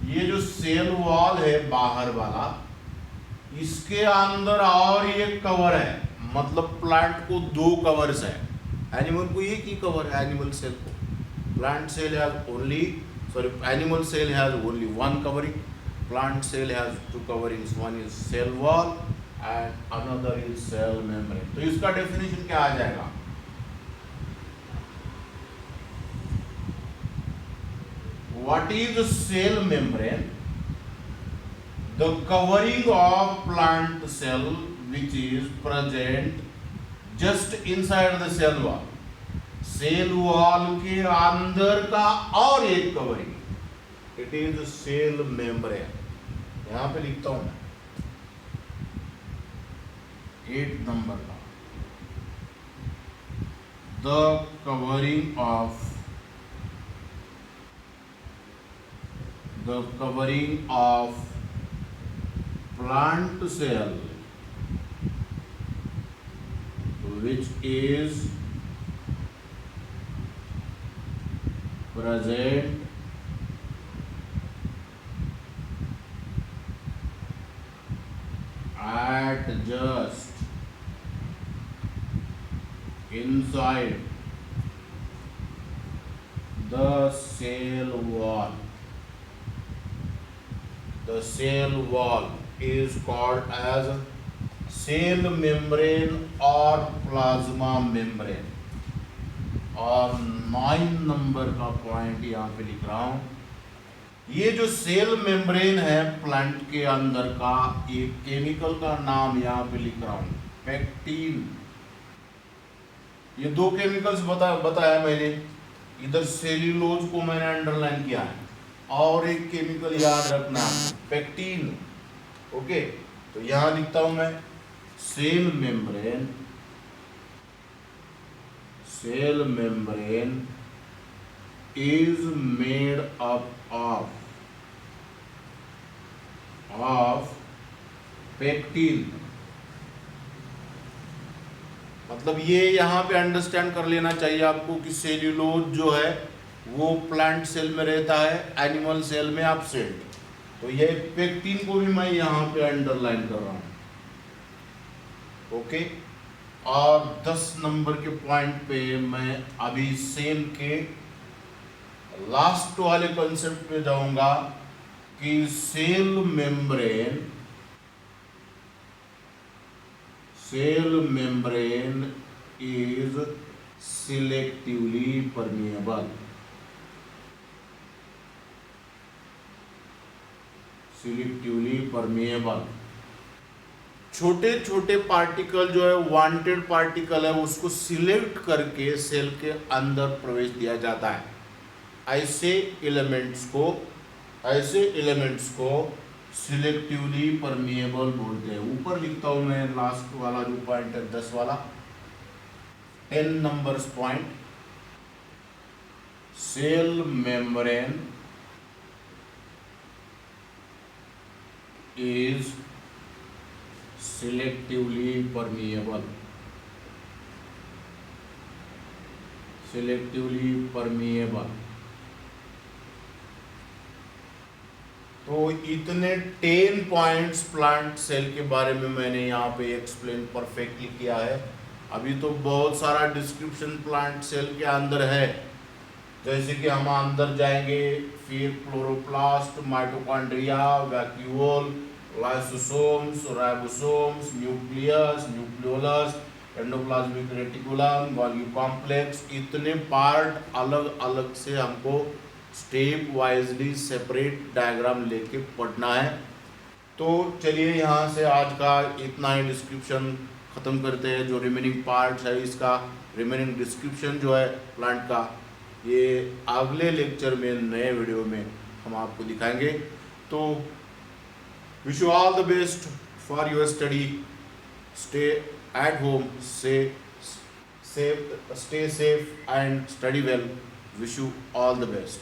ये जो सेल वॉल है बाहर वाला, इसके अंदर और एक कवर है, मतलब प्लांट को दो कवर्स है। एनिमल को एक ही कवर है, एनिमल सेल को। Plant cell has only, sorry, animal cell has only one covering, plant cell has two coverings, one is cell wall and another is cell membrane. तो इसका डेफिनेशन क्या आ जाएगा? What is the cell membrane? The covering of plant cell which is present just inside the cell wall. Cell wall के अंदर का और एक covering, it is cell membrane. यहां पे लिखता हूं मैं 8 नंबर का, the covering of plant cell which is present at just inside the cell wall. The cell wall is called as cell membrane or plasma membrane। और 9 number का point यहाँ पे लिख रहा हूं, ये जो सेल मेम्ब्रेन है प्लांट के अंदर का, एक केमिकल का नाम यहाँ पे लिख रहा हूं, पेक्टिन। ये दो केमिकल्स बताया मैंने, इधर सेल्यूलोज को मैंने अंडरलाइन किया है, और एक केमिकल याद रखना, पेक्टिन। ओके, तो यहां लिखता हूं मैं cell membrane is made up of pectin. मतलब ये यहां पे अंडरस्टैंड कर लेना चाहिए आपको कि सेल्यूलोज जो है वो प्लांट सेल में रहता है, एनिमल सेल में एब्सेंट। तो ये पेक्टिन को भी मैं यहाँ पे अंडरलाइन कर रहा हूँ। ओके, और 10 नंबर के पॉइंट पे मैं अभी सेल के लास्ट वाले कंसेप्ट पे जाऊंगा कि cell membrane is selectively permeable. छोटे छोटे पार्टिकल जो है, वांटेड पार्टिकल है, उसको सिलेक्ट करके सेल के अंदर प्रवेश दिया जाता है। ऐसे एलिमेंट्स को सिलेक्टिवली परमिएबल बोलते हैं। ऊपर लिखता हूं मैं लास्ट वाला जो पॉइंट है, 10 वाला, 10 numbers point, cell membrane is selectively permeable। तो इतने 10 पॉइंट्स प्लांट सेल के बारे में मैंने यहाँ पे एक्सप्लेन परफेक्टली किया है। अभी तो बहुत सारा डिस्क्रिप्शन प्लांट सेल के अंदर है, जैसे कि हम अंदर जाएंगे, फिर chloroplast, mitochondria, vacuole, lysosomes, ribosomes, nucleus, nucleolus, endoplasmic reticulum, Golgi complex, इतने पार्ट अलग अलग से हमको स्टेप वाइजली सेपरेट डायग्राम लेके पढ़ना है। तो चलिए यहाँ से आज का इतना ही डिस्क्रिप्शन ख़त्म करते हैं। जो रिमेनिंग पार्ट्स है, इसका रिमेनिंग डिस्क्रिप्शन जो है प्लांट का, ये अगले लेक्चर में, नए वीडियो में हम आपको दिखाएंगे। तो wish you all the best for your study. Stay at home, stay safe and study well. Wish you all the best.